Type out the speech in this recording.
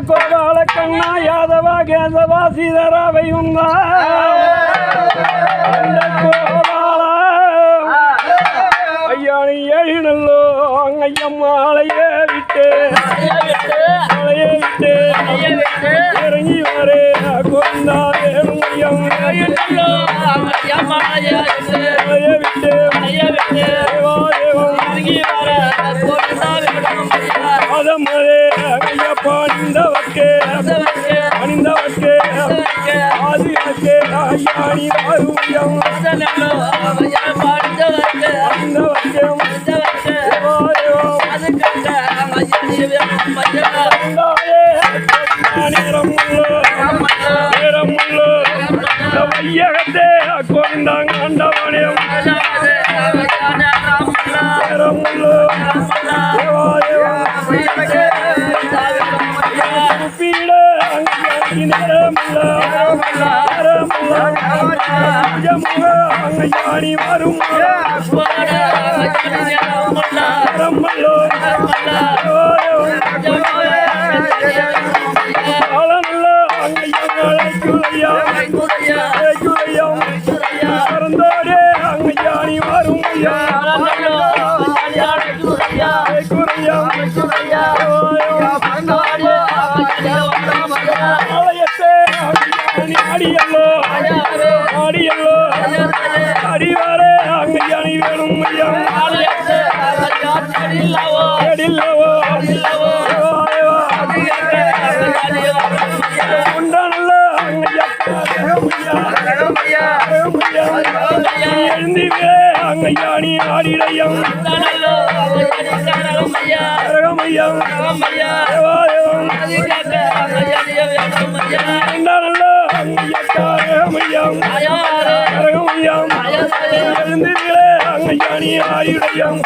கோபால கண்ணா யாதவா கேசவா சீதராவை உண்டா ஐயா நீ ஏழு நல்லோ ஐயம்மாளையே விட்டு இறங்கி வரே கொண்டாரே விட்டு அதமலே ஐயப்பா அணிந்தவர்க்கே ஆதிவர்க்கே ஐயாணி வாருயம் வையகத்தே கொண்டாங்க ஆண்டவனே யானி வரும் யானி வரும் அடியல்லோ அடிவாரே அங்க யானி வேணும் உண்டானல்ல எழுந்திவே அங்க யானி ஆடிடையம் உண்டானல்ல எழுந்திலே அங்க யானி ஆடிடையம்